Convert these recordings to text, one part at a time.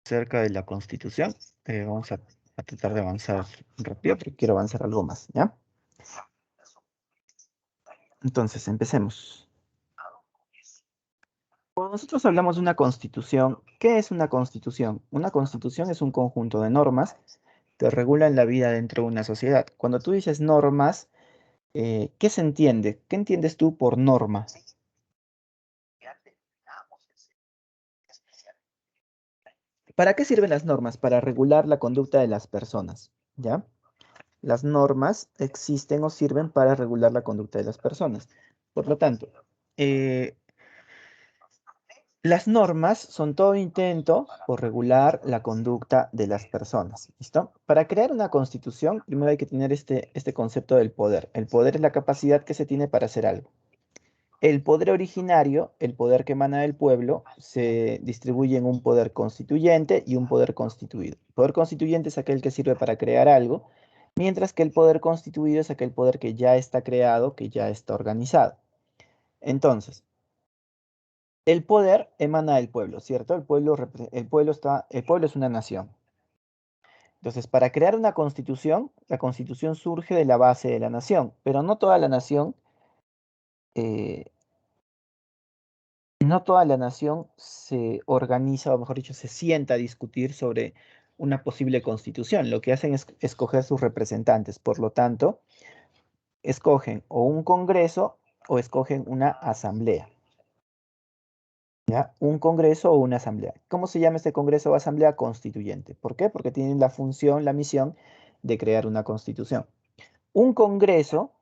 Acerca de la Constitución. Vamos a tratar de avanzar rápido porque quiero avanzar algo más, ¿ya? Entonces, empecemos. Cuando nosotros hablamos de una constitución, ¿qué es una constitución? Una constitución es un conjunto de normas que regulan la vida dentro de una sociedad. Cuando tú dices normas, ¿qué se entiende? ¿Qué entiendes tú por norma? ¿Para qué sirven las normas? Para regular la conducta de las personas, ¿ya? Las normas existen o sirven para regular la conducta de las personas. Por lo tanto, eh, las normas son todo intento por regular la conducta de las personas. ¿Listo? Para crear una constitución, primero hay que tener este concepto del poder. El poder es la capacidad que se tiene para hacer algo. El poder originario, el poder que emana del pueblo, se distribuye en un poder constituyente y un poder constituido. El poder constituyente es aquel que sirve para crear algo, mientras que el poder constituido es aquel poder que ya está creado, que ya está organizado. Entonces, el poder emana del pueblo, ¿cierto? El pueblo es una nación. Entonces, para crear una constitución, la constitución surge de la base de la nación, pero eh, no toda la nación se organiza, o mejor dicho, se sienta a discutir sobre una posible constitución. Lo que hacen es escoger sus representantes. Por lo tanto, escogen o un congreso o escogen una asamblea. ¿Ya? Un congreso o una asamblea. ¿Cómo se llama este congreso o asamblea? Constituyente. ¿Por qué? Porque tienen la función, la misión de crear una constitución. Un congreso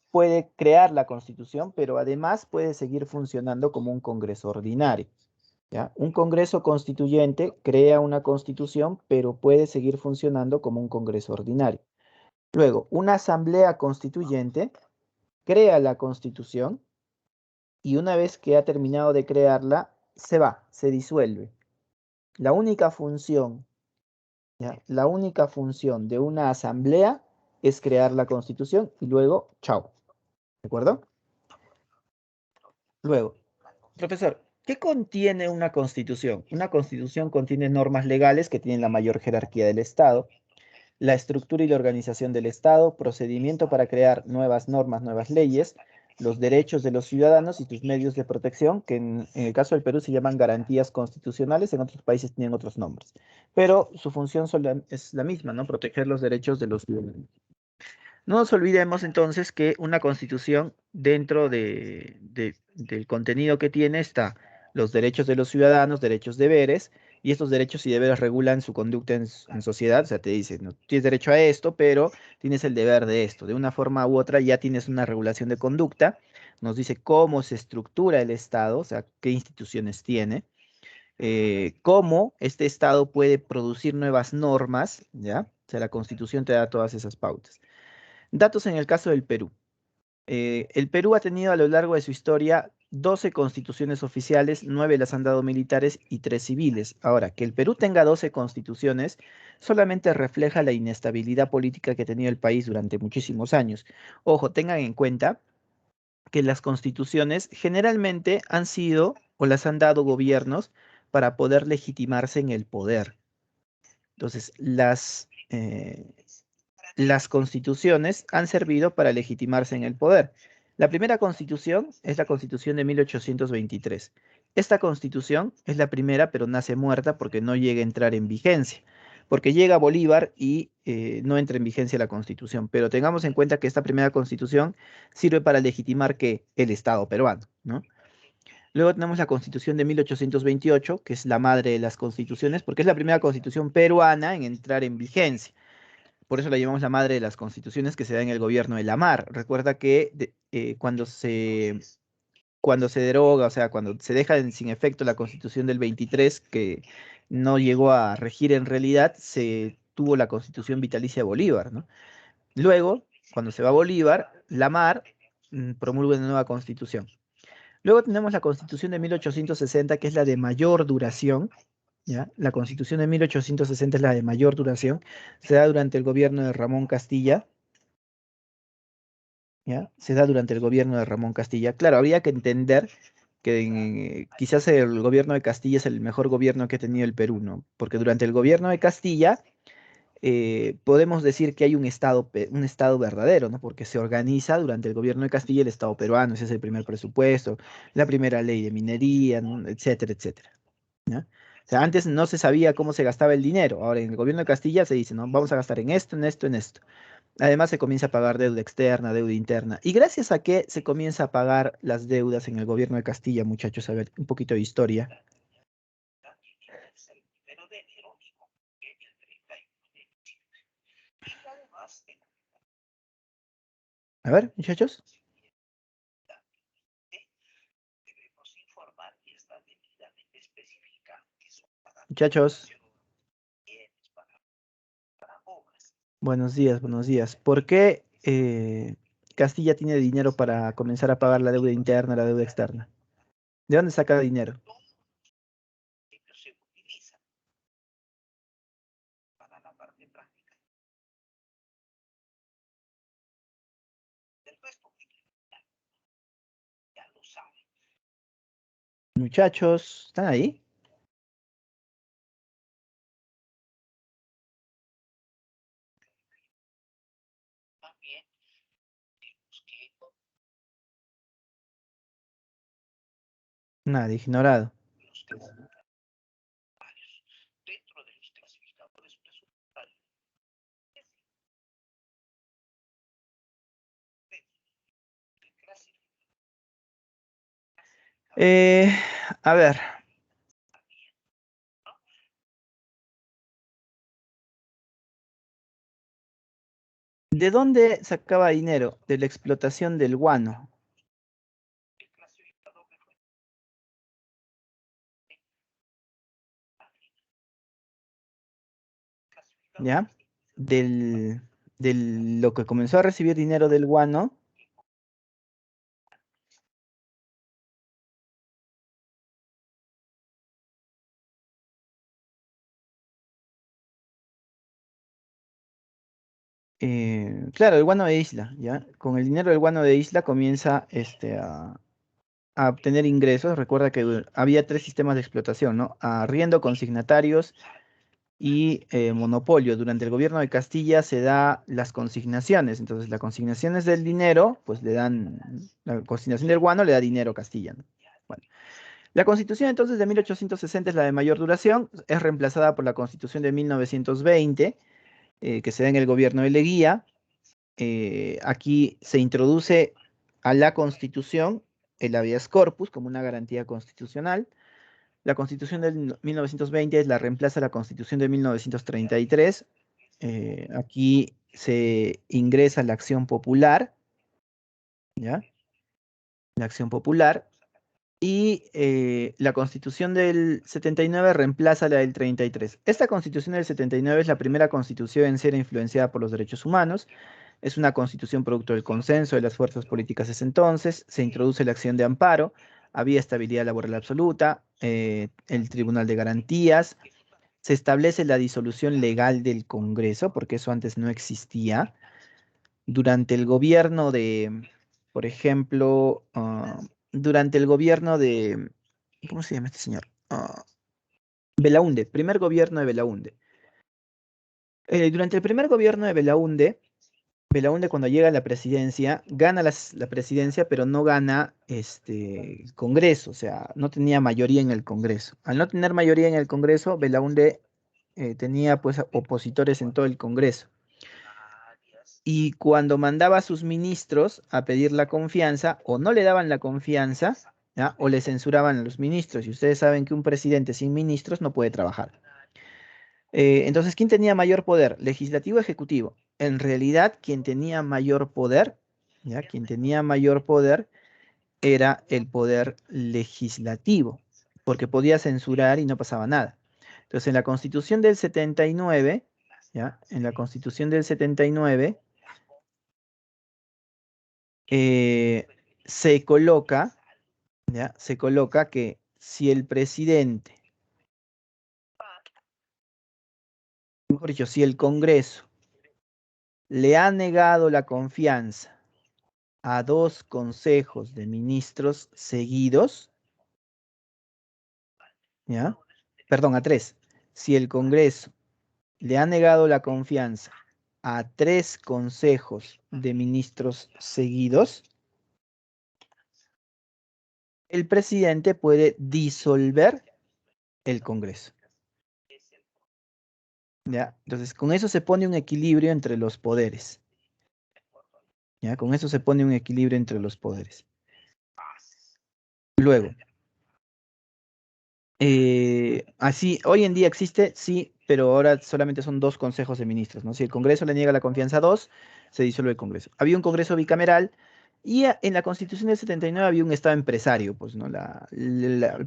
puede crear la constitución, pero además puede seguir funcionando como un congreso ordinario. ¿Ya? Un congreso constituyente crea una constitución, pero puede seguir funcionando como un congreso ordinario. Luego, una asamblea constituyente crea la constitución y una vez que ha terminado de crearla, se va, se disuelve. La única función, ¿ya? La única función de una asamblea es crear la constitución y luego, chao. ¿De acuerdo? Luego, profesor, ¿qué contiene una constitución? Una constitución contiene normas legales que tienen la mayor jerarquía del Estado, la estructura y la organización del Estado, procedimiento para crear nuevas normas, nuevas leyes, los derechos de los ciudadanos y sus medios de protección, que en el caso del Perú se llaman garantías constitucionales, en otros países tienen otros nombres. Pero su función es la misma, ¿no? Proteger los derechos de los ciudadanos. No nos olvidemos entonces que una constitución dentro del contenido que tiene está los derechos de los ciudadanos, derechos, deberes, y estos derechos y deberes regulan su conducta en sociedad. O sea, te dice, no tienes derecho a esto, pero tienes el deber de esto. De una forma u otra ya tienes una regulación de conducta. Nos dice cómo se estructura el Estado, o sea, qué instituciones tiene, cómo este Estado puede producir nuevas normas, ¿ya? O sea, la Constitución te da todas esas pautas. Datos en el caso del Perú. El Perú ha tenido a lo largo de su historia 12 constituciones oficiales, 9 las han dado militares y 3 civiles. Ahora, que el Perú tenga 12 constituciones solamente refleja la inestabilidad política que ha tenido el país durante muchísimos años. Ojo, tengan en cuenta que las constituciones generalmente han sido o las han dado gobiernos para poder legitimarse en el poder. Entonces, las constituciones han servido para legitimarse en el poder. La primera constitución es la constitución de 1823. Esta constitución es la primera, pero nace muerta porque no llega a entrar en vigencia, porque llega Bolívar y no entra en vigencia la constitución. Pero tengamos en cuenta que esta primera constitución sirve para legitimar que el Estado peruano, ¿no? Luego tenemos la constitución de 1828, que es la madre de las constituciones, porque es la primera constitución peruana en entrar en vigencia. Por eso la llamamos la madre de las constituciones que se da en el gobierno de Lamar. Recuerda que cuando se deroga, o sea, cuando se deja sin efecto la constitución del 23, que no llegó a regir en realidad, se tuvo la constitución vitalicia de Bolívar, ¿no? Luego, cuando se va Bolívar, Lamar promulga una nueva constitución. Luego tenemos la constitución de 1860, que es la de mayor duración, ¿ya? La constitución de 1860 es la de mayor duración, se da durante el gobierno de Ramón Castilla, ¿ya? Se da durante el gobierno de Ramón Castilla. Claro, habría que entender que quizás el gobierno de Castilla es el mejor gobierno que ha tenido el Perú, ¿no? Porque durante el gobierno de Castilla podemos decir que hay un estado verdadero, ¿no? Porque se organiza durante el gobierno de Castilla el Estado peruano, ese es el primer presupuesto, la primera ley de minería, ¿no? Etcétera, etcétera. ¿Ya? O sea, antes no se sabía cómo se gastaba el dinero, ahora en el gobierno de Castilla se dice, ¿no? Vamos a gastar en esto, en esto, en esto. Además se comienza a pagar deuda externa, deuda interna. ¿Y gracias a qué se comienza a pagar las deudas en el gobierno de Castilla, muchachos? A ver, un poquito de historia. A ver, muchachos. Muchachos, buenos días, buenos días. ¿Por qué Castilla tiene dinero para comenzar a pagar la deuda interna, la deuda externa? ¿De dónde saca dinero? Muchachos, ¿están ahí? Nada, ignorado. Eh, a ver, ¿de dónde sacaba dinero? De la explotación del guano, ¿ya? Del, lo que comenzó a recibir dinero del guano, claro, el guano de Isla, ¿ya? Con el dinero del guano de Isla comienza a obtener ingresos. Recuerda que había tres sistemas de explotación, ¿no? Arriendo, consignatarios y monopolio. Durante el gobierno de Castilla se da las consignaciones. Entonces, las consignaciones del dinero, pues le dan, la consignación del guano le da dinero a Castilla, ¿no? Bueno, la constitución entonces de 1860 es la de mayor duración, es reemplazada por la constitución de 1920, que se da en el gobierno de Leguía. Aquí se introduce a la constitución el habeas corpus como una garantía constitucional. La Constitución del 1920 es la reemplaza a la Constitución de 1933. Aquí se ingresa la acción popular, ¿ya? La acción popular. Y la Constitución del 79 reemplaza la del 33. Esta Constitución del 79 es la primera constitución en ser influenciada por los derechos humanos. Es una constitución producto del consenso de las fuerzas políticas de ese entonces. Se introduce la acción de amparo. Había estabilidad laboral absoluta, el Tribunal de Garantías. Se establece la disolución legal del Congreso, porque eso antes no existía. Durante el gobierno de, por ejemplo, durante el gobierno de, ¿cómo se llama este señor? Belaúnde, primer gobierno de Belaúnde. Durante el primer gobierno de Belaúnde, Belaúnde cuando llega a la presidencia, gana la presidencia, pero no gana el Congreso, o sea, no tenía mayoría en el Congreso. Al no tener mayoría en el Congreso, Belaúnde tenía pues opositores en todo el Congreso. Y cuando mandaba a sus ministros a pedir la confianza, o no le daban la confianza, ¿ya? O le censuraban a los ministros. Y ustedes saben que un presidente sin ministros no puede trabajar. Entonces, ¿quién tenía mayor poder? Legislativo o ejecutivo. En realidad, quien tenía mayor poder, ¿ya? Quien tenía mayor poder era el poder legislativo, porque podía censurar y no pasaba nada. Entonces, en la Constitución del 79, ¿ya? En la Constitución del 79, eh, se coloca, ¿ya? Se coloca que si el presidente, mejor dicho, si el Congreso le ha negado la confianza a dos consejos de ministros seguidos, ¿ya? Perdón, a 3. Si el Congreso le ha negado la confianza a 3 consejos de ministros seguidos, el presidente puede disolver el Congreso. ¿Ya? Entonces, con eso se pone un equilibrio entre los poderes. ¿Ya? Con eso se pone un equilibrio entre los poderes. Luego, así, hoy en día existe, sí, pero ahora solamente son 2 consejos de ministros, ¿no? Si el Congreso le niega la confianza a 2, se disuelve el Congreso. Había un Congreso bicameral y en la Constitución del 79 había un Estado empresario, pues, ¿no? La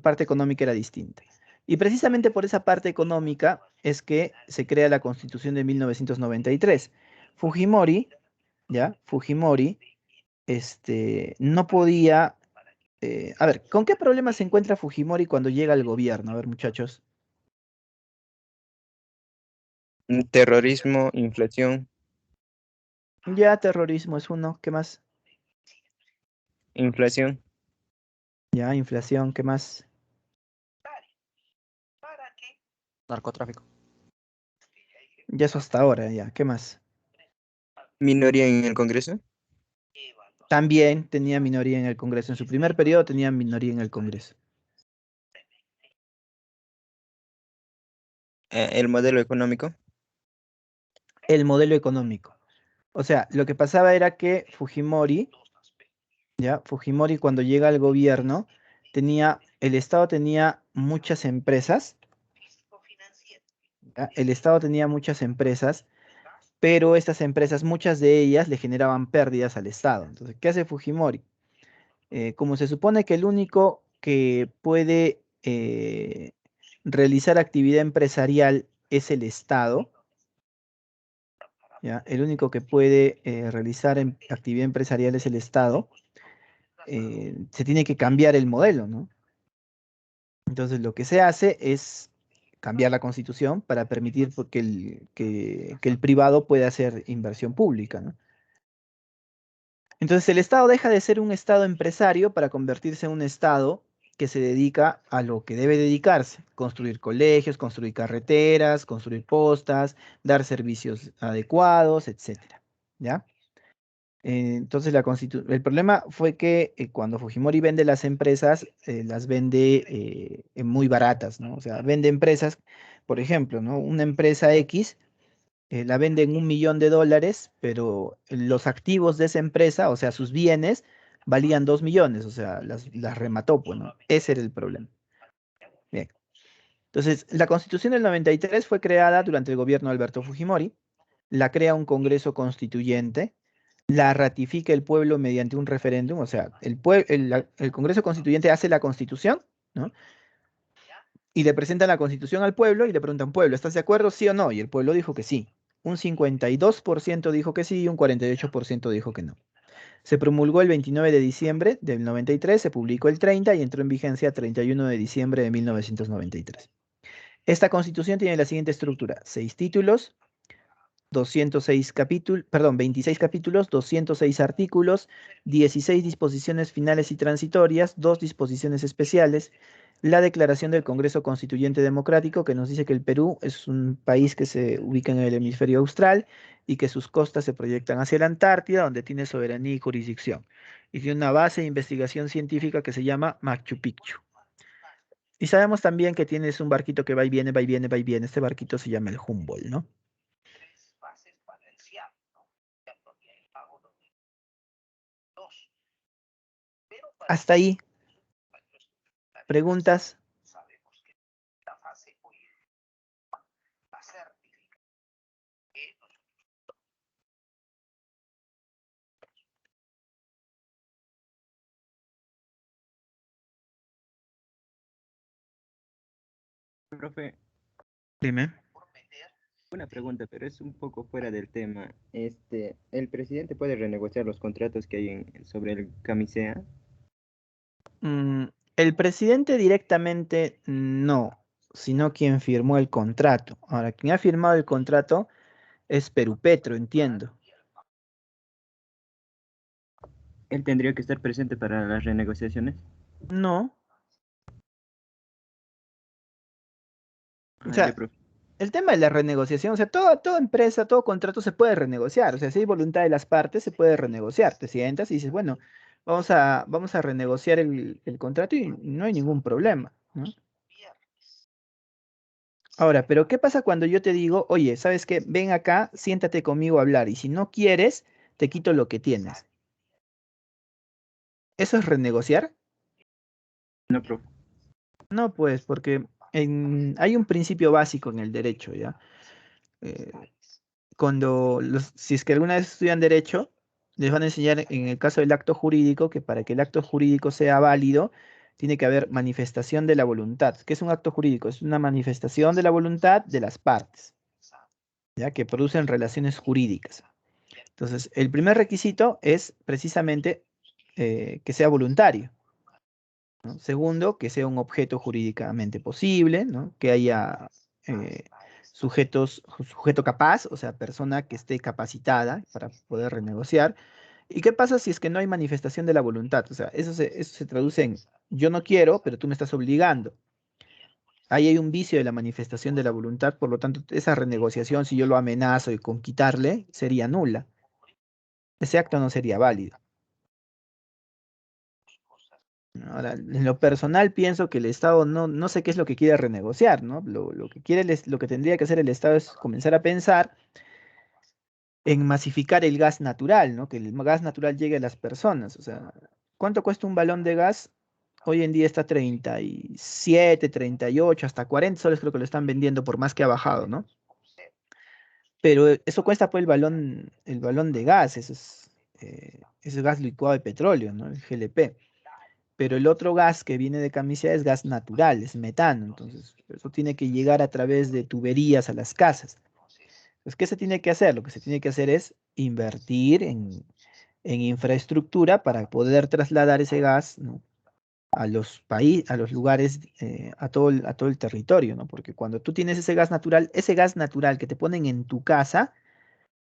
parte económica era distinta. Y precisamente por esa parte económica es que se crea la Constitución de 1993. Fujimori, ¿ya? Fujimori, no podía a ver, ¿con qué problema se encuentra Fujimori cuando llega al gobierno? A ver, muchachos. Terrorismo, inflación, Ya, terrorismo es uno. ¿Qué más? inflación, Ya, inflación. ¿Qué más? Narcotráfico. Ya eso hasta ahora, ya. ¿Qué más? minoría en el Congreso, También tenía minoría en el Congreso. En su primer periodo tenía minoría en el Congreso. el modelo económico, El modelo económico. O sea, lo que pasaba era que Fujimori, ya, Fujimori cuando llega al gobierno, el Estado tenía muchas empresas, ¿ya? El Estado tenía muchas empresas pero estas empresas, muchas de ellas le generaban pérdidas al Estado. Entonces, ¿qué hace Fujimori? Como se supone que el único que puede realizar actividad empresarial es el Estado, ¿ya? El único que puede realizar actividad empresarial es el Estado, se tiene que cambiar el modelo, ¿no? Entonces, lo que se hace es cambiar la constitución para permitir que el privado pueda hacer inversión pública, ¿no? Entonces el Estado deja de ser un Estado empresario para convertirse en un Estado que se dedica a lo que debe dedicarse, construir colegios, construir carreteras, construir postas, dar servicios adecuados, etcétera. ¿Ya? Entonces el problema fue que cuando Fujimori vende las empresas, las vende muy baratas, ¿no? O sea, vende empresas, por ejemplo, ¿no? Una empresa X la vende en $1.000.000, pero los activos de esa empresa, o sea, sus bienes, valían 2 millones, o sea, las remató, pues, ¿no? Ese era el problema. Bien. Entonces, la Constitución del 93 fue creada durante el gobierno de Alberto Fujimori, la crea un Congreso Constituyente, la ratifica el pueblo mediante un referéndum, o sea, el Congreso Constituyente hace la Constitución, ¿no? Y le presentan la Constitución al pueblo y le preguntan, pueblo, ¿estás de acuerdo, sí o no? Y el pueblo dijo que sí. Un 52% dijo que sí y un 48% dijo que no. Se promulgó el 29 de diciembre del 93, se publicó el 30 y entró en vigencia el 31 de diciembre de 1993. Esta Constitución tiene la siguiente estructura: 6 títulos, 206 capítulos, perdón, 26 capítulos, 206 artículos, 16 disposiciones finales y transitorias, 2 disposiciones especiales, la declaración del Congreso Constituyente Democrático que nos dice que el Perú es un país que se ubica en el hemisferio austral y que sus costas se proyectan hacia la Antártida, donde tiene soberanía y jurisdicción. Y tiene una base de investigación científica que se llama Machu Picchu. Y sabemos también que tienes un barquito que va y viene, va y viene, va y viene. Este barquito se llama el Humboldt, ¿no? Hasta ahí. ¿Preguntas? profe, Dime. una pregunta, pero es un poco fuera del tema. ¿El presidente puede renegociar los contratos que hay sobre el camisea? El presidente directamente no, sino quien firmó el contrato. Ahora, quien ha firmado el contrato es Perupetro, entiendo. ¿Él tendría que estar presente para las renegociaciones? No, O sea, profe. el tema de la renegociación, o sea, toda empresa, todo contrato se puede renegociar. O sea, si hay voluntad de las partes, se puede renegociar. Te sientas y dices, bueno, vamos a renegociar el contrato y no hay ningún problema, ¿no? Ahora, pero ¿qué pasa cuando yo te digo, oye, ¿sabes qué? Ven acá, siéntate conmigo a hablar y si no quieres, te quito lo que tienes? ¿Eso es renegociar? No, profe. No, pues, porque hay un principio básico en el derecho, ¿ya? Eh, si es que alguna vez estudian derecho, les van a enseñar en el caso del acto jurídico que para que el acto jurídico sea válido, tiene que haber manifestación de la voluntad. ¿Qué es un acto jurídico? Es una manifestación de la voluntad de las partes, ¿ya? Que producen relaciones jurídicas. Entonces, el primer requisito es precisamente que sea voluntario, ¿no? Segundo, que sea un objeto jurídicamente posible, ¿no? Que haya eh, sujeto capaz, o sea, persona que esté capacitada para poder renegociar. ¿Y qué pasa si es que no hay manifestación de la voluntad? O sea, eso se traduce en yo no quiero, pero tú me estás obligando. Ahí hay un vicio de la manifestación de la voluntad, por lo tanto, esa renegociación, si yo lo amenazo y con quitarle, sería nula. Ese acto no sería válido. Ahora, en lo personal pienso que el Estado no sé qué es lo que quiere renegociar, ¿no? Lo que quiere, lo que tendría que hacer el Estado es comenzar a pensar en masificar el gas natural, ¿no? Que el gas natural llegue a las personas. O sea, ¿cuánto cuesta un balón de gas? Hoy en día está 37, 38, hasta 40 soles creo que lo están vendiendo por más que ha bajado, ¿no? Pero eso cuesta por el balón de gas, ese gas licuado de petróleo, ¿no? El GLP. Pero el otro gas que viene de Camisea es gas natural, es metano, entonces eso tiene que llegar a través de tuberías a las casas. Entonces, ¿qué se tiene que hacer? Lo que se tiene que hacer es invertir en infraestructura para poder trasladar ese gas, ¿no? A los lugares, a todo el territorio, ¿no? Porque cuando tú tienes ese gas natural que te ponen en tu casa,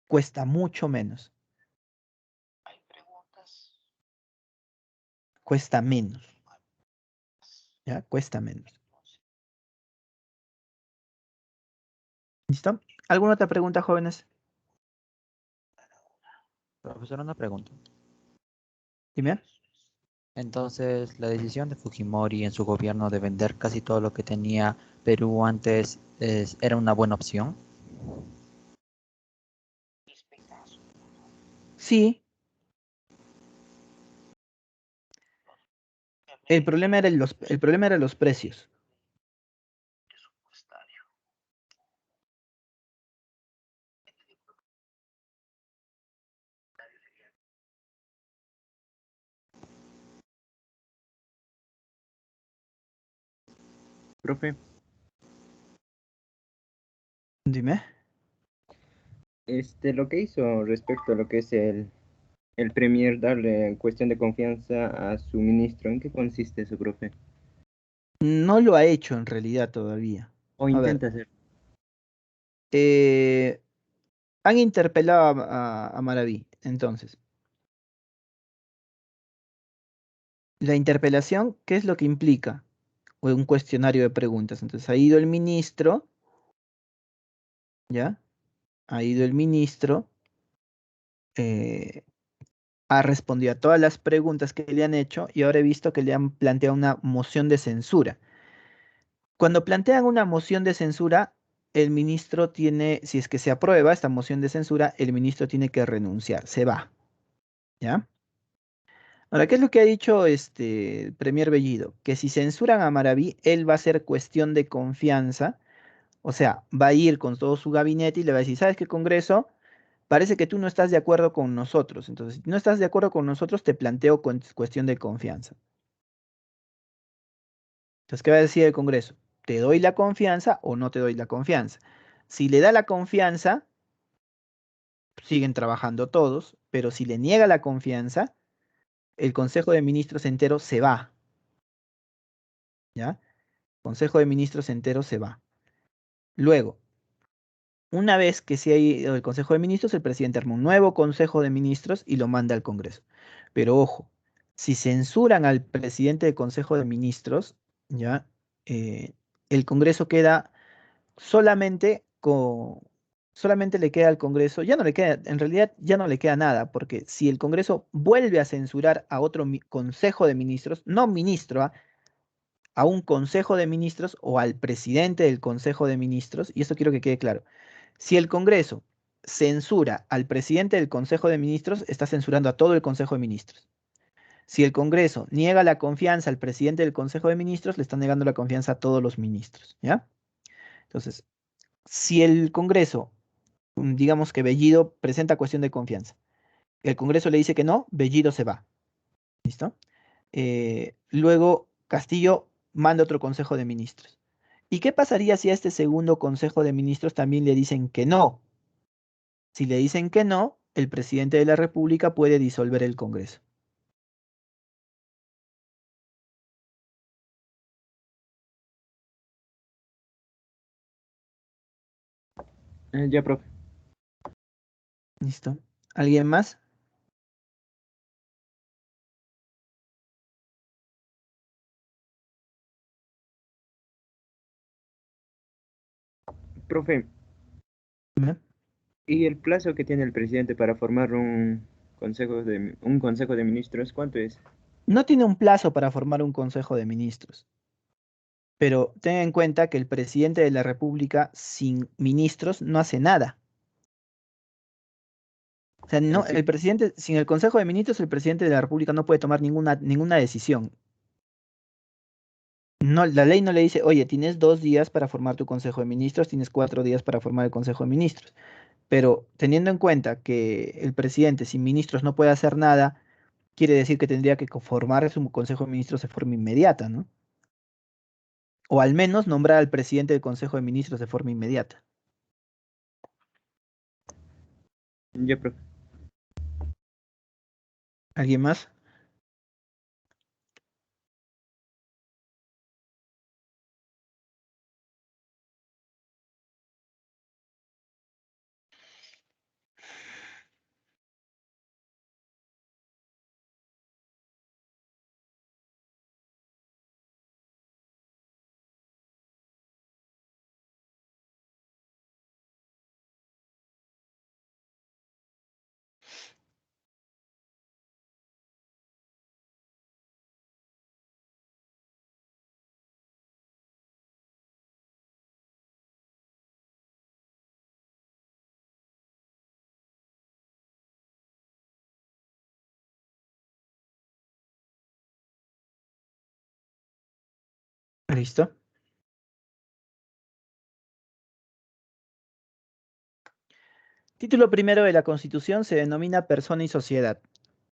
cuesta mucho menos, cuesta menos, ¿ya? Cuesta menos. ¿Listo? ¿Alguna otra pregunta, jóvenes? Profesor, una pregunta. Dime. Entonces, la decisión de Fujimori en su gobierno de vender casi todo lo que tenía Perú antes era una buena opción. Sí, el problema era los precios. Profe, Dime. lo que hizo respecto a lo que es el Premier darle cuestión de confianza a su ministro, ¿en qué consiste eso, profe? No lo ha hecho en realidad todavía. O A ver, intenta hacer. eh, han interpelado a Maraví. Entonces, la interpelación, ¿qué es lo que implica? O un cuestionario de preguntas. Entonces, ha ido el ministro, ¿ya? Ha ido el ministro, eh, ha respondido a todas las preguntas que le han hecho y ahora he visto que le han planteado una moción de censura. Cuando plantean una moción de censura, el ministro tiene, si es que se aprueba esta moción de censura, el ministro tiene que renunciar, se va, ¿ya? Ahora, ¿qué es lo que ha dicho este Premier Bellido? Que si censuran a Maraví, él va a ser cuestión de confianza, o sea, va a ir con todo su gabinete y le va a decir, ¿sabes qué, Congreso? Parece que tú no estás de acuerdo con nosotros, entonces, si no estás de acuerdo con nosotros, te planteo cuestión de confianza. Entonces, ¿qué va a decir el Congreso? ¿Te doy la confianza o no te doy la confianza? Si le da la confianza, siguen trabajando todos, pero si le niega la confianza, el Consejo de Ministros entero se va, ¿ya? Consejo de Ministros entero se va. Luego, una vez que se ha ido el Consejo de Ministros, el presidente arma un nuevo Consejo de Ministros y lo manda al Congreso. Pero ojo, si censuran al presidente del Consejo de Ministros, ¿ya? El Congreso queda solamente solamente le queda al Congreso, ya no le queda, en realidad ya no le queda nada, porque si el Congreso vuelve a censurar a otro Consejo de Ministros, no ministro, a un Consejo de Ministros o al presidente del Consejo de Ministros, y esto quiero que quede claro, si el Congreso censura al presidente del Consejo de Ministros, está censurando a todo el Consejo de Ministros. Si el Congreso niega la confianza al presidente del Consejo de Ministros, le está negando la confianza a todos los ministros, ¿ya? Entonces, si el Congreso, digamos que Bellido presenta cuestión de confianza, el Congreso le dice que no, Bellido se va, ¿listo? Luego Castillo manda otro Consejo de Ministros. ¿Y qué pasaría si a este segundo Consejo de Ministros también le dicen que no? Si le dicen que no, el presidente de la República puede disolver el Congreso. Ya, profe. ¿Listo? ¿Alguien más? Profe, ¿Me? ¿y el plazo que tiene el presidente para formar un consejo de ministros, cuánto es? No tiene un plazo para formar un Consejo de Ministros, pero tenga en cuenta que el presidente de la República sin ministros no hace nada. O sea, no, Sí, el presidente, sin el Consejo de Ministros, el presidente de la República no puede tomar ninguna decisión. No, la ley no le dice, oye, tienes 2 días para formar tu Consejo de Ministros, tienes 4 días para formar el Consejo de Ministros. Pero teniendo en cuenta que el presidente sin ministros no puede hacer nada, quiere decir que tendría que formar su Consejo de Ministros de forma inmediata, ¿no? O al menos nombrar al presidente del Consejo de Ministros de forma inmediata. ya, profe. ¿Alguien más? ¿Listo? Título primero de la Constitución se denomina Persona y Sociedad.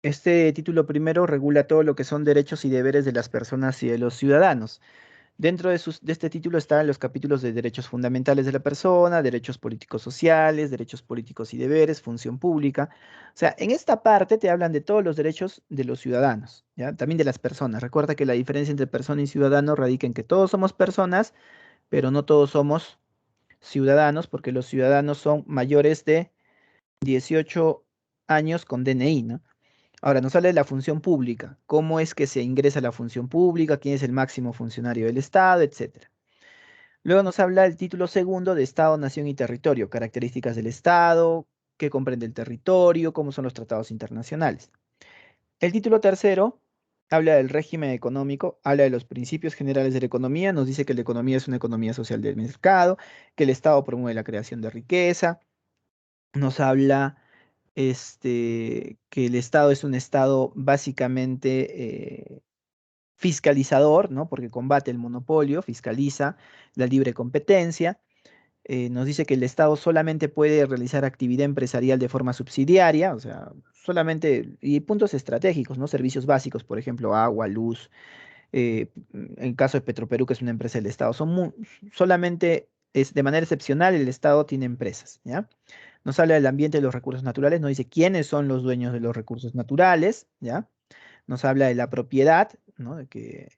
Este título primero regula todo lo que son derechos y deberes de las personas y de los ciudadanos. Dentro de este título están los capítulos de derechos fundamentales de la persona, derechos políticos sociales, derechos políticos y deberes, función pública. O sea, en esta parte te hablan de todos los derechos de los ciudadanos, ¿ya? También de las personas. Recuerda que la diferencia entre persona y ciudadano radica en que todos somos personas, pero no todos somos ciudadanos, porque los ciudadanos son mayores de 18 años con DNI, ¿no? Ahora, nos habla de la función pública, cómo es que se ingresa a la función pública, quién es el máximo funcionario del Estado, etcétera. Luego nos habla el título segundo de Estado, Nación y Territorio, características del Estado, qué comprende el territorio, cómo son los tratados internacionales. El título tercero habla del régimen económico, habla de los principios generales de la economía, nos dice que la economía es una economía social del mercado, que el Estado promueve la creación de riqueza, nos habla que el Estado es un Estado básicamente fiscalizador, ¿no? Porque combate el monopolio, fiscaliza la libre competencia. Nos dice que el Estado solamente puede realizar actividad empresarial de forma subsidiaria, o sea, solamente, y puntos estratégicos, ¿no? Servicios básicos, por ejemplo, agua, luz. En el caso de Petroperú, que es una empresa del Estado, solamente es de manera excepcional el Estado tiene empresas, ¿ya? Nos habla del ambiente y los recursos naturales, nos dice quiénes son los dueños de los recursos naturales, ¿ya? Nos habla de la propiedad, ¿no? Del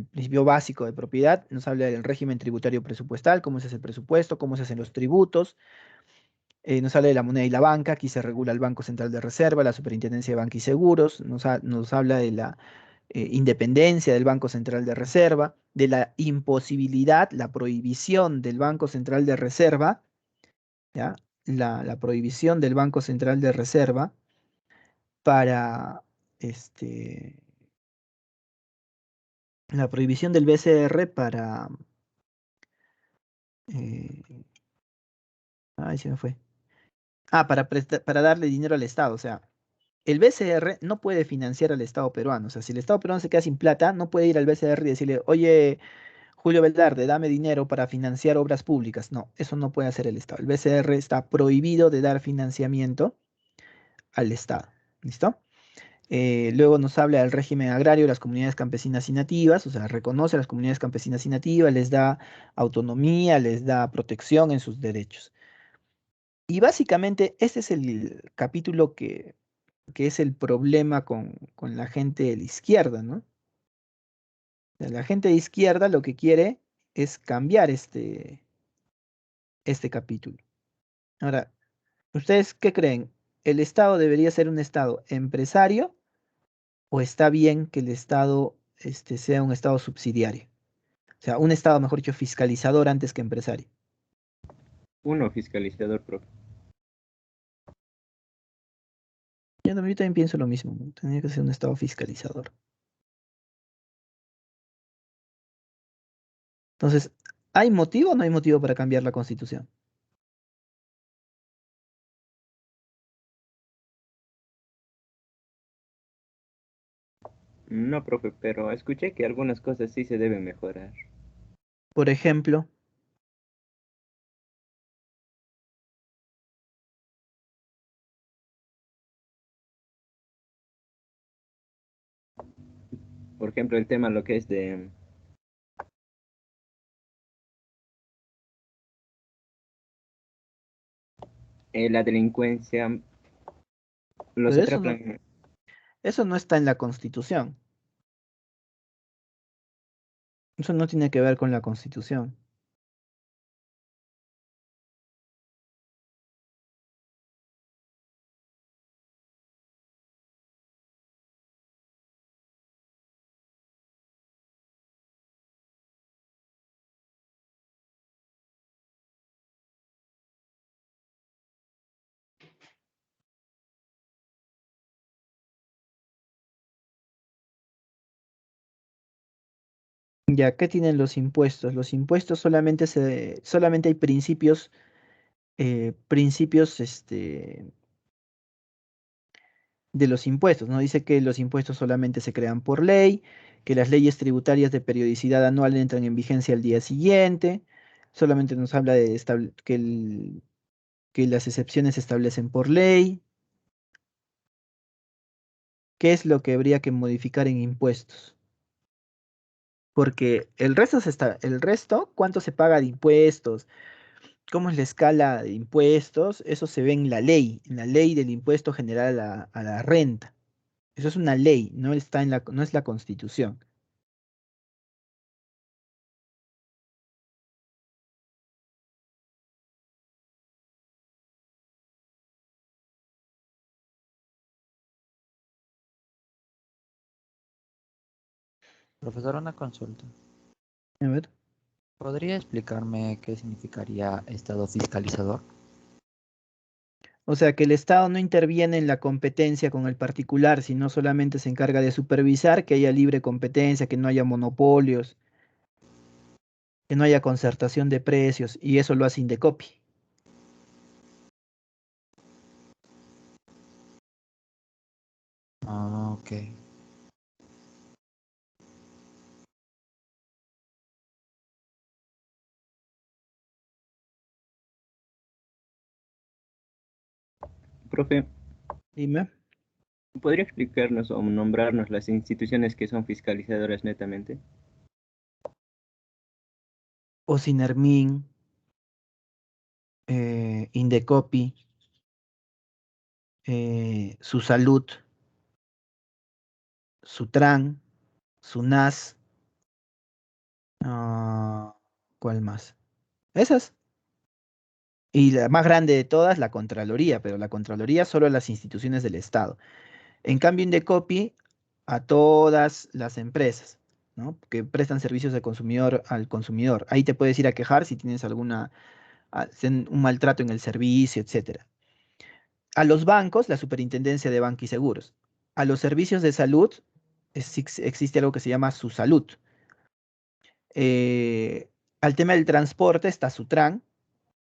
principio básico de propiedad, nos habla del régimen tributario presupuestal, cómo se hace el presupuesto, cómo se hacen los tributos, nos habla de la moneda y la banca, aquí se regula el Banco Central de Reserva, la Superintendencia de Banca y Seguros, nos habla de independencia del Banco Central de Reserva, de la imposibilidad, la prohibición del Banco Central de Reserva, ¿ya? La prohibición del Banco Central de Reserva para, este, la prohibición del BCR para, eh, ay, se me fue. Para darle dinero al Estado, o sea, el BCR no puede financiar al Estado peruano. O sea, si el Estado peruano se queda sin plata, no puede ir al BCR y decirle, oye, Julio Velarde, dame dinero para financiar obras públicas. No, eso no puede hacer el Estado. El BCR está prohibido de dar financiamiento al Estado. ¿Listo? Luego nos habla del régimen agrario de las comunidades campesinas y nativas, o sea, reconoce a las comunidades campesinas y nativas, les da autonomía, les da protección en sus derechos. Y básicamente este es el capítulo que es el problema con la gente de la izquierda, ¿no? O sea, la gente de izquierda lo que quiere es cambiar este capítulo. Ahora, ¿ustedes qué creen? ¿El Estado debería ser un Estado empresario o está bien que el Estado sea un Estado subsidiario? O sea, un Estado, mejor dicho, fiscalizador antes que empresario. Uno fiscalizador, profe. Yo también pienso lo mismo, ¿no? Tendría que ser un Estado fiscalizador. Entonces, ¿hay motivo o no hay motivo para cambiar la Constitución? No, profe, pero escuché que algunas cosas sí se deben mejorar. Por ejemplo, Por ejemplo, el tema lo que es de la delincuencia, los pero atrapan. eso no está en la Constitución. Eso no tiene que ver con la Constitución. Ya, ¿qué tienen los impuestos? Los impuestos solamente hay principios, de los impuestos, ¿no? Dice que los impuestos solamente se crean por ley, que las leyes tributarias de periodicidad anual entran en vigencia al día siguiente, solamente nos habla de que las excepciones se establecen por ley, qué es lo que habría que modificar en impuestos. Porque el resto, cuánto se paga de impuestos, cómo es la escala de impuestos, eso se ve en la ley del impuesto general a la renta. Eso es una ley, no es la Constitución. Profesor, una consulta. A ver. ¿Podría explicarme qué significaría estado fiscalizador? O sea, que el Estado no interviene en la competencia con el particular, sino solamente se encarga de supervisar que haya libre competencia, que no haya monopolios, que no haya concertación de precios, y eso lo hace Indecopi. Ah, ok. Profe, Dime. ¿podría explicarnos o nombrarnos las instituciones que son fiscalizadoras netamente? Osinermin, Indecopi, Su Salud, Sutran, SUNAS, ah, ¿cuál más? Esas. Y la más grande de todas, la Contraloría, pero la Contraloría solo las instituciones del Estado. En cambio, Indecopi a todas las empresas, ¿no? Que prestan servicios de consumidor al consumidor. Ahí te puedes ir a quejar si tienes un maltrato en el servicio, etcétera. A los bancos, la Superintendencia de Banca y Seguros. A los servicios de salud, existe algo que se llama su salud. Al tema del transporte está Sutran,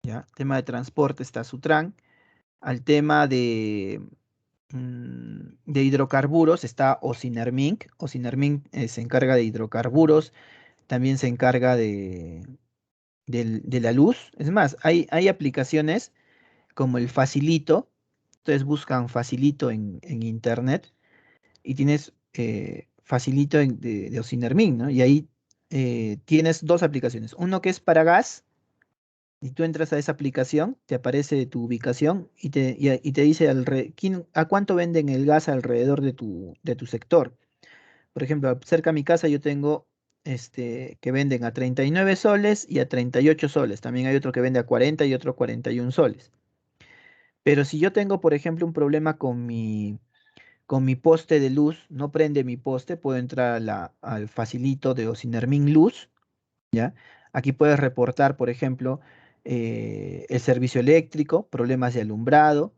¿ya? Tema de transporte está Sutran. Al tema de hidrocarburos está Ocinerminc. Ocinerminc se encarga de hidrocarburos, también se encarga de la luz. Es más, hay aplicaciones como el Facilito. Ustedes buscan Facilito en internet y tienes Facilito de Ocinerminc, ¿no? Y ahí tienes dos aplicaciones. Uno que es para gas, y tú entras a esa aplicación, te aparece tu ubicación y te dice a cuánto venden el gas alrededor de tu sector. Por ejemplo, cerca de mi casa yo tengo que venden a 39 soles y a 38 soles. También hay otro que vende a 40 y otro a 41 soles. Pero si yo tengo, por ejemplo, un problema con mi poste de luz, no prende mi poste, puedo entrar al facilito de Ocinermin Luz, ¿ya? Aquí puedes reportar, por ejemplo, el servicio eléctrico, problemas de alumbrado,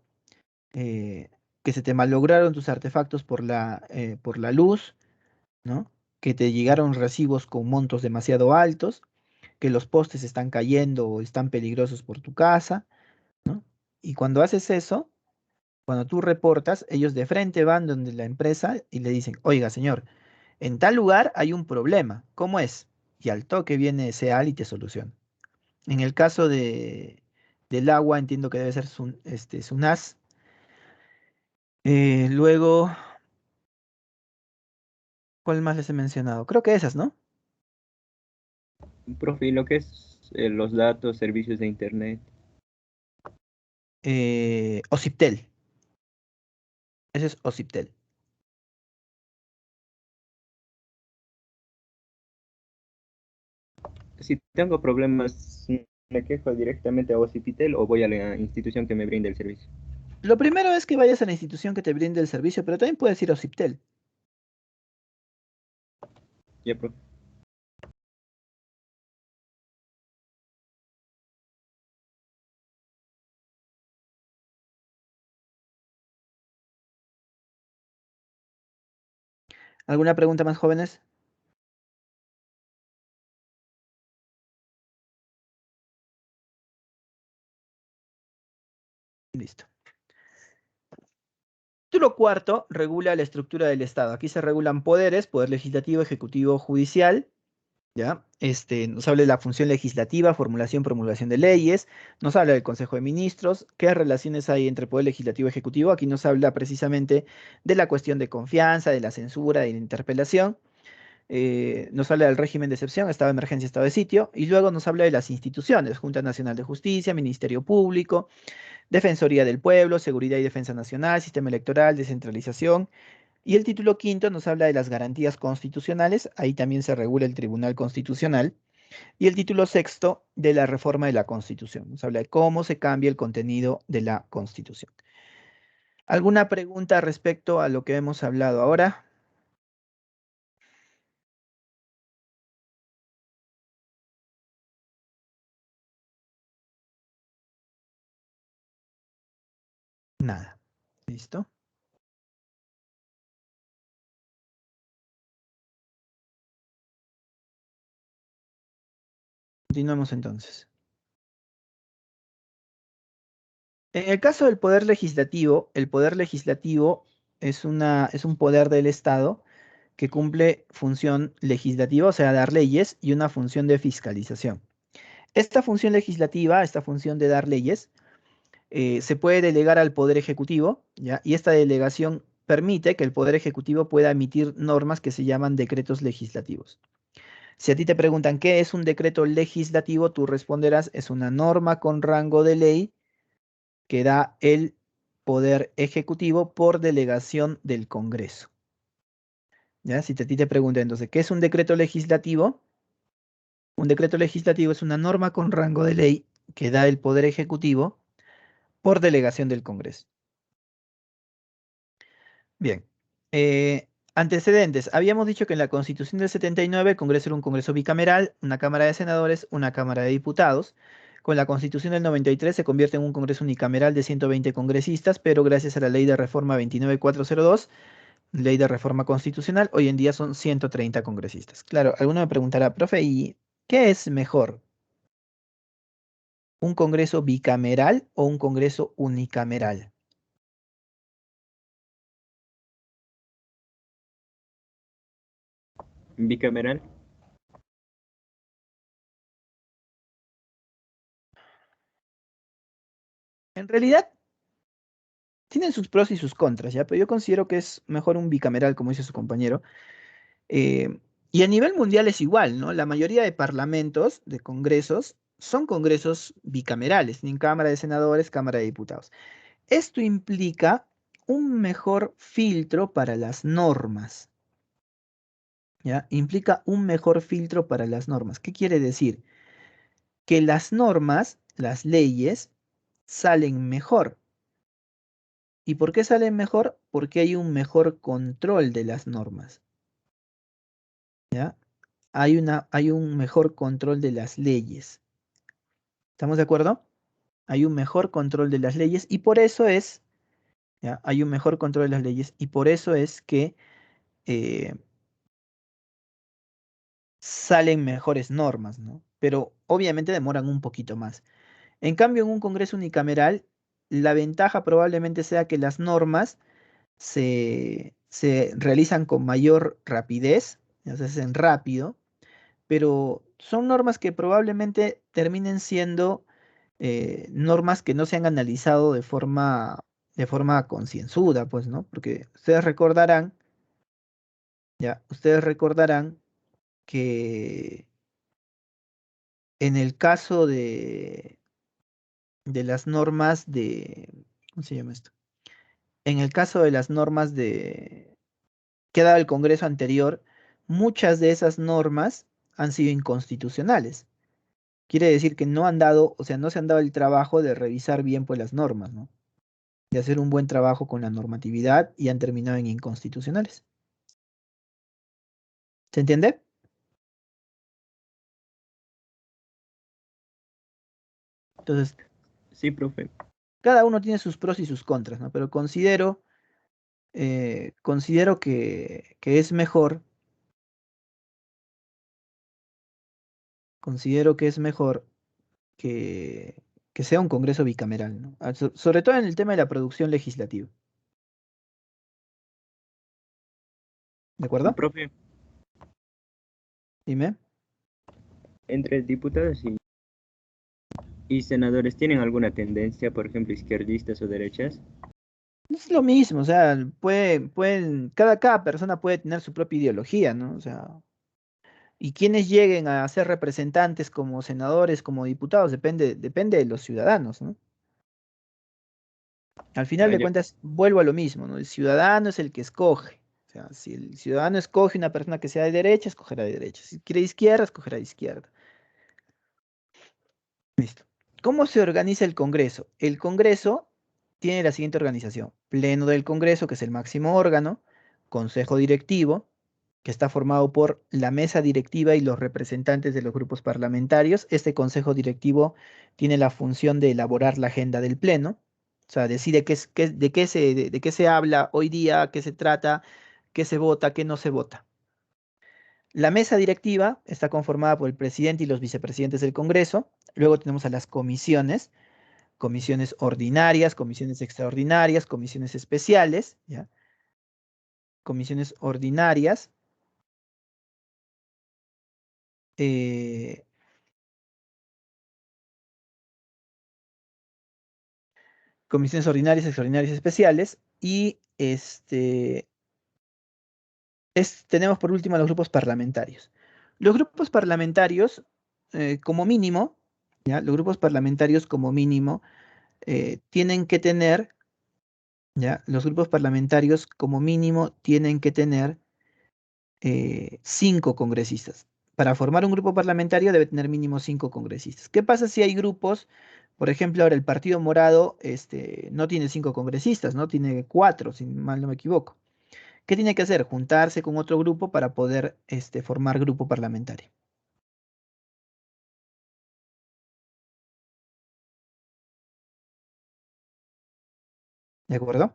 eh, que se te malograron tus artefactos por la luz, ¿no? Que te llegaron recibos con montos demasiado altos, que los postes están cayendo o están peligrosos por tu casa, ¿no? Y cuando haces eso, cuando tú reportas, ellos de frente van donde la empresa y le dicen, oiga, señor, en tal lugar hay un problema, ¿cómo es? Y al toque viene SEAL y te soluciona. En el caso del agua, entiendo que debe ser SUNAS. Luego, ¿cuál más les he mencionado? Creo que esas, ¿no? Profe, y lo que es los datos, servicios de internet. OCIPTEL. Ese es OCIPTEL. Si tengo problemas, ¿me quejo directamente a Ocipitel o voy a la institución que me brinde el servicio? Lo primero es que vayas a la institución que te brinde el servicio, pero también puedes ir a OCIPTEL. Ya, profe. ¿Alguna pregunta más, jóvenes? Listo. Título cuarto regula la estructura del Estado. Aquí se regulan poderes, poder legislativo, ejecutivo, judicial. ¿Ya? Nos habla de la función legislativa, formulación, promulgación de leyes, nos habla del Consejo de Ministros, qué relaciones hay entre Poder Legislativo y Ejecutivo. Aquí nos habla precisamente de la cuestión de confianza, de la censura, de la interpelación. Nos habla del régimen de excepción, estado de emergencia, estado de sitio, y luego nos habla de las instituciones, Junta Nacional de Justicia, Ministerio Público, Defensoría del Pueblo, Seguridad y Defensa Nacional, Sistema Electoral, descentralización. Y el título quinto nos habla de las garantías constitucionales, ahí también se regula el Tribunal Constitucional. Y el título sexto de la reforma de la Constitución, nos habla de cómo se cambia el contenido de la Constitución. ¿Alguna pregunta respecto a lo que hemos hablado ahora? Nada. ¿Listo? Continuamos entonces. En el caso del el poder legislativo es un poder del Estado que cumple función legislativa, o sea, dar leyes, y una función de fiscalización. Esta función legislativa, esta función de dar leyes, se puede delegar al Poder Ejecutivo, ¿ya? Y esta delegación permite que el Poder Ejecutivo pueda emitir normas que se llaman decretos legislativos. Si a ti te preguntan qué es un decreto legislativo, tú responderás, es una norma con rango de ley que da el Poder Ejecutivo por delegación del Congreso. ¿Ya? Si a ti te preguntan entonces, ¿qué es un decreto legislativo? Un decreto legislativo es una norma con rango de ley que da el Poder Ejecutivo por delegación del Congreso. Bien. Antecedentes. Habíamos dicho que en la Constitución del 79 el Congreso era un Congreso bicameral, una Cámara de Senadores, una Cámara de Diputados. Con la Constitución del 93 se convierte en un Congreso unicameral de 120 congresistas, pero gracias a la Ley de Reforma 29402, Ley de Reforma Constitucional, hoy en día son 130 congresistas. Claro, alguno me preguntará, profe, ¿y qué es mejor? ¿Un Congreso bicameral o un Congreso unicameral? Bicameral. En realidad, tienen sus pros y sus contras, ¿ya? Pero yo considero que es mejor un bicameral, como dice su compañero. Eh, y a nivel mundial es igual, ¿no? La mayoría de parlamentos, de congresos, son congresos bicamerales, tienen Cámara de Senadores, Cámara de Diputados. Esto implica un mejor filtro para las normas, ¿ya? Implica un mejor filtro para las normas. ¿Qué quiere decir? Que las normas, las leyes, salen mejor. ¿Y por qué salen mejor? Porque hay un mejor control de las normas, ¿ya? Hay un mejor control de las leyes. ¿Estamos de acuerdo? Hay un mejor control de las leyes y por eso es, ¿ya? Hay un mejor control de las leyes y por eso es que eh, salen mejores normas, ¿no? Pero obviamente demoran un poquito más. En cambio, en un Congreso unicameral, la ventaja probablemente sea que las normas se realizan con mayor rapidez, ya se hacen rápido, pero son normas que probablemente terminen siendo normas que no se han analizado de forma concienzuda, pues, ¿no? Porque ustedes recordarán, ya, ustedes recordarán que en el caso de las normas de, ¿cómo se llama esto? En el caso de las normas de que ha dado el Congreso anterior, muchas de esas normas han sido inconstitucionales. Quiere decir que no han dado, o sea, no se han dado el trabajo de revisar bien pues las normas, ¿no? De hacer un buen trabajo con la normatividad y han terminado en inconstitucionales. ¿Se entiende? Entonces, Sí, profe. cada uno tiene sus pros y sus contras, ¿no? Pero considero que es mejor, considero que es mejor que, que sea un Congreso bicameral, ¿no? Sobre todo en el tema de la producción legislativa. ¿De acuerdo? Profe, Dime. entre diputados y senadores, ¿tienen alguna tendencia, por ejemplo, izquierdistas o derechas? Es lo mismo, o sea, cada persona puede tener su propia ideología, ¿no? O sea, y quienes lleguen a ser representantes como senadores, como diputados, depende de los ciudadanos, ¿no? Al final Ah, de ya. cuentas, vuelvo a lo mismo, ¿no? El ciudadano es el que escoge. O sea, si el ciudadano escoge una persona que sea de derecha, escogerá de derecha. Si quiere de izquierda, escogerá de izquierda. Listo. ¿Cómo se organiza el Congreso? El Congreso tiene la siguiente organización. Pleno del Congreso, que es el máximo órgano. Consejo directivo, que está formado por la mesa directiva y los representantes de los grupos parlamentarios. Este consejo directivo tiene la función de elaborar la agenda del Pleno. O sea, decide de qué se habla hoy día, qué se trata, qué se vota, qué no se vota. La mesa directiva está conformada por el presidente y los vicepresidentes del Congreso. Luego tenemos a las comisiones, comisiones ordinarias, comisiones extraordinarias, comisiones especiales, ¿ya? Comisiones ordinarias. eh, Comisiones ordinarias, extraordinarias, especiales. Y tenemos por último a los grupos parlamentarios. Los grupos parlamentarios, como mínimo, ¿ya? Los grupos parlamentarios como mínimo tienen que tener, ¿ya? Los grupos parlamentarios como mínimo tienen que tener 5 congresistas. Para formar un grupo parlamentario debe tener mínimo 5 congresistas. ¿Qué pasa si hay grupos, por ejemplo, ahora el Partido Morado no tiene 5 congresistas, ¿no? Tiene 4, si mal no me equivoco. ¿Qué tiene que hacer? Juntarse con otro grupo para poder formar grupo parlamentario. ¿De acuerdo?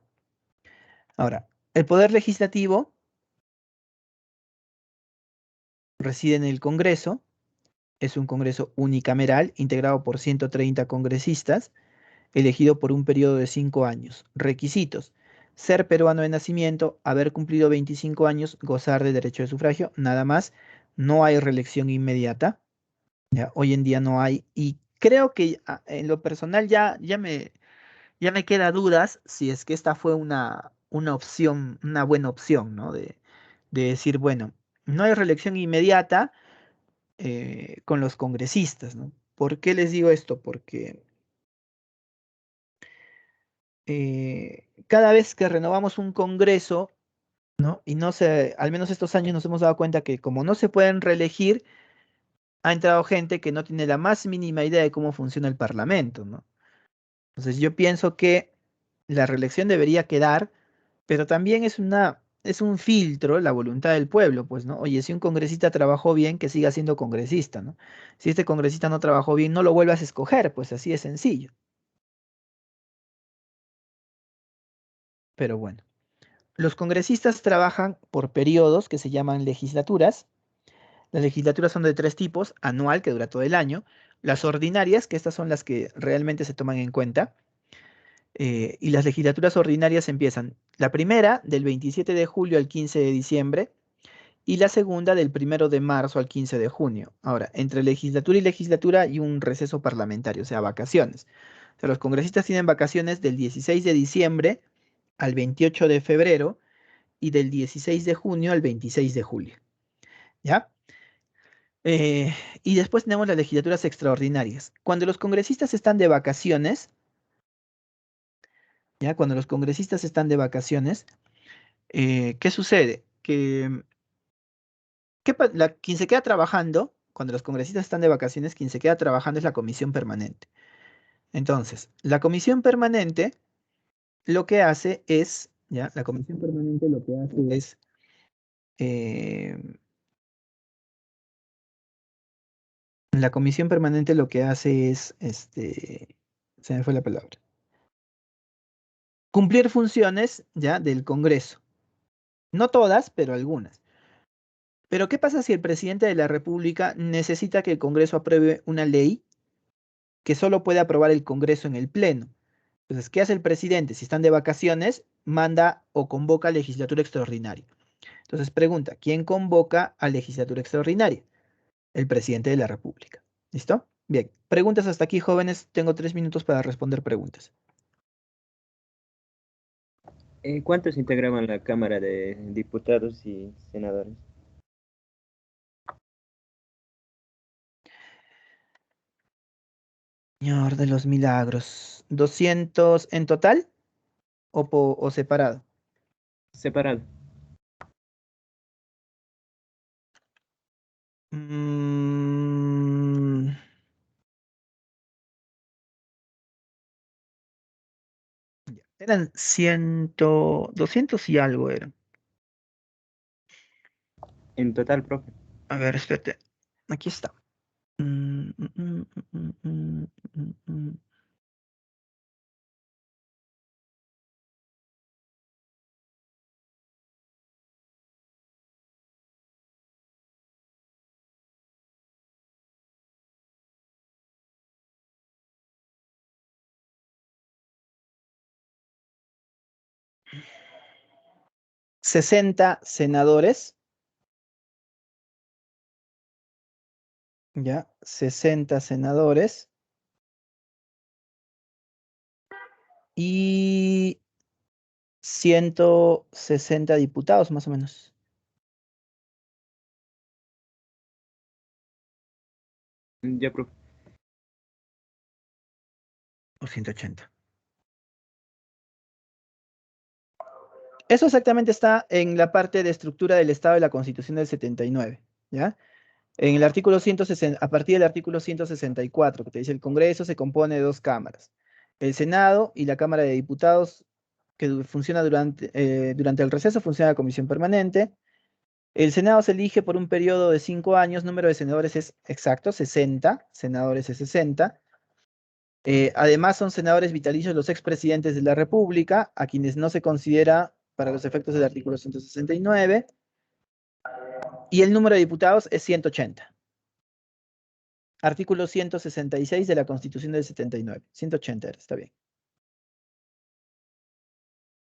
Ahora, el poder legislativo reside en el Congreso. Es un Congreso unicameral integrado por 130 congresistas, elegido por un periodo de 5 años. Requisitos: ser peruano de nacimiento, haber cumplido 25 años, gozar de derecho de sufragio, nada más. No hay reelección inmediata. Ya, hoy en día no hay. Y creo que en lo personal ya me queda dudas si es que esta fue una opción, una buena opción, ¿no? De decir, bueno, no hay reelección inmediata con los congresistas, ¿no? ¿Por qué les digo esto? Porque cada vez que renovamos un congreso, ¿no? Y no se, al menos estos años nos hemos dado cuenta que como no se pueden reelegir, ha entrado gente que no tiene la más mínima idea de cómo funciona el Parlamento, ¿no? Entonces yo pienso que la reelección debería quedar, pero también es un filtro la voluntad del pueblo, pues, ¿no? Oye, si un congresista trabajó bien, que siga siendo congresista, ¿no? Si este congresista no trabajó bien, no lo vuelvas a escoger, pues así de sencillo. Pero bueno, los congresistas trabajan por periodos que se llaman legislaturas. Las legislaturas son de tres tipos: anual, que dura todo el año; las ordinarias, que estas son las que realmente se toman en cuenta, y las legislaturas ordinarias empiezan la primera del 27 de julio al 15 de diciembre y la segunda del 1 de marzo al 15 de junio. Ahora, entre legislatura y legislatura hay un receso parlamentario, o sea, vacaciones. O sea, los congresistas tienen vacaciones del 16 de diciembre al 28 de febrero y del 16 de junio al 26 de julio. ¿Ya? Eh, y después tenemos las legislaturas extraordinarias. Cuando los congresistas están de vacaciones, ¿ya? Cuando los congresistas están de vacaciones, ¿qué sucede? Que quien se queda trabajando, cuando los congresistas están de vacaciones, quien se queda trabajando es la comisión permanente. Entonces, la comisión permanente lo que hace es, ¿ya? La comisión permanente lo que hace es, eh, la comisión permanente lo que hace es, se me fue la palabra, cumplir funciones, ¿ya? Del Congreso. No todas, pero algunas. Pero ¿qué pasa si el presidente de la República necesita que el Congreso apruebe una ley que solo puede aprobar el Congreso en el Pleno? Entonces, ¿qué hace el presidente? Si están de vacaciones, manda o convoca a legislatura extraordinaria. Entonces, pregunta: ¿quién convoca a legislatura extraordinaria? El presidente de la República. ¿Listo? Bien. Preguntas hasta aquí, jóvenes. Tengo 3 minutos para responder preguntas. ¿Cuántos integraban la Cámara de Diputados y Senadores? Señor de los milagros. ¿200 en total o separado? Separado. Mm, eran 200 y algo eran. En total, profe. A ver, espérate. Aquí está. Mm, mm, mm, mm, mm, mm, mm. 60 senadores, ¿ya? 60 senadores y 160 diputados, más o menos. Ya, profe. O 180. Eso exactamente está en la parte de estructura del Estado de la Constitución del 79, ¿ya? En el artículo 160, a partir del artículo 164, que te dice: el Congreso se compone de dos cámaras, el Senado y la Cámara de Diputados, que funciona durante el receso, funciona la comisión permanente. El Senado se elige por un periodo de 5 años, número de senadores es exacto, 60, senadores es 60. Además, son senadores vitalicios los expresidentes de la República, a quienes no se considera para los efectos del artículo 169. Y el número de diputados es 180. Artículo 166 de la Constitución del 79. 180 está bien.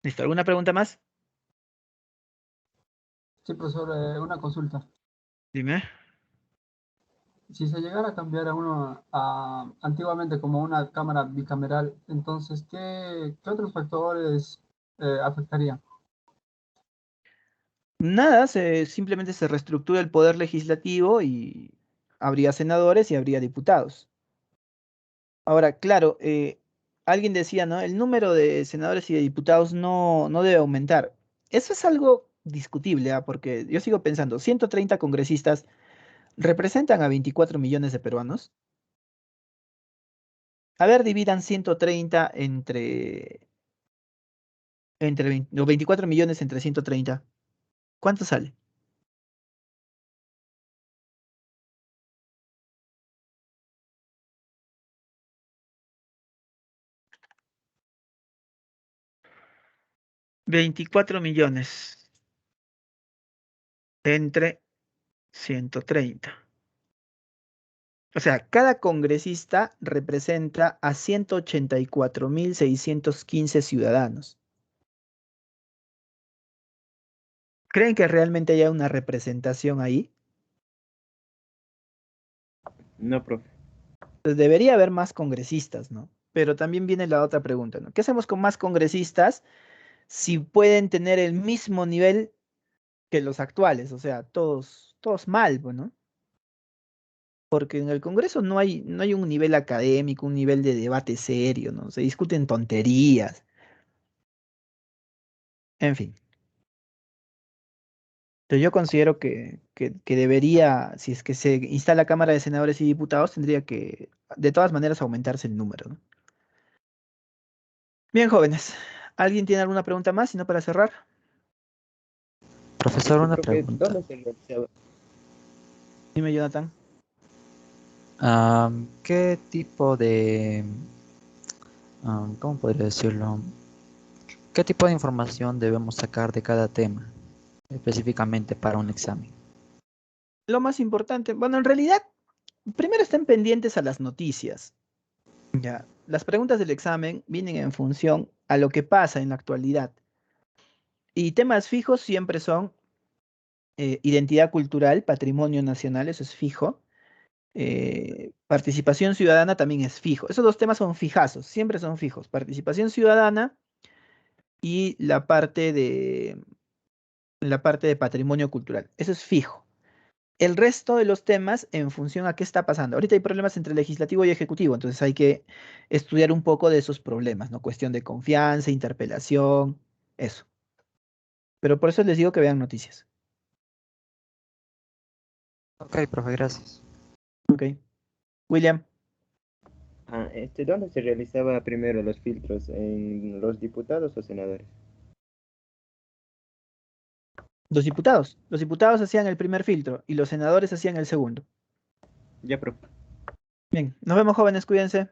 ¿Listo? ¿Alguna pregunta más? Sí, profesor, una consulta. Dime. Si se llegara a cambiar antiguamente como una cámara bicameral, entonces, ¿qué otros factores afectarían? Nada, simplemente se reestructura el poder legislativo y habría senadores y habría diputados. Ahora, claro, alguien decía, ¿no? El número de senadores y de diputados no debe aumentar. Eso es algo discutible, ¿ah? Porque yo sigo pensando, 130 congresistas representan a 24 millones de peruanos. A ver, dividan 130 los 24 millones entre 130. ¿Cuánto sale? $24 millones entre 130. O sea, cada congresista representa a 184.615 ciudadanos. ¿Creen que realmente haya una representación ahí? No, profe. Pues debería haber más congresistas, ¿no? Pero también viene la otra pregunta, ¿no? ¿Qué hacemos con más congresistas si pueden tener el mismo nivel que los actuales? O sea, todos mal, pues, ¿no? Porque en el Congreso no hay un nivel académico, un nivel de debate serio, ¿no? Se discuten tonterías. En fin. Entonces yo considero que debería, si es que se instala Cámara de Senadores y Diputados, tendría que, de todas maneras, aumentarse el número, ¿no? Bien, jóvenes. ¿Alguien tiene alguna pregunta más, sino para cerrar? Profesor, una Profe, pregunta. ¿dónde se realizaba? Dime, Jonathan. ¿Qué tipo de, cómo podría decirlo? ¿Qué tipo de información debemos sacar de cada tema, específicamente para un examen? Lo más importante, bueno, en realidad, primero estén pendientes a las noticias. Ya, las preguntas del examen vienen en función a lo que pasa en la actualidad. Y temas fijos siempre son identidad cultural, patrimonio nacional, eso es fijo. Participación ciudadana también es fijo. Esos dos temas son fijazos, siempre son fijos. Participación ciudadana y la parte de patrimonio cultural. Eso es fijo. El resto de los temas en función a qué está pasando. Ahorita hay problemas entre legislativo y ejecutivo, entonces hay que estudiar un poco de esos problemas, ¿no? Cuestión de confianza, interpelación, eso. Pero por eso les digo que vean noticias. Ok, profe, gracias. Ok. William, ¿Dónde se realizaba primero los filtros? ¿En los diputados o senadores? los diputados. Los diputados hacían el primer filtro y los senadores hacían el segundo. Ya, profe. Bien, nos vemos jóvenes, cuídense.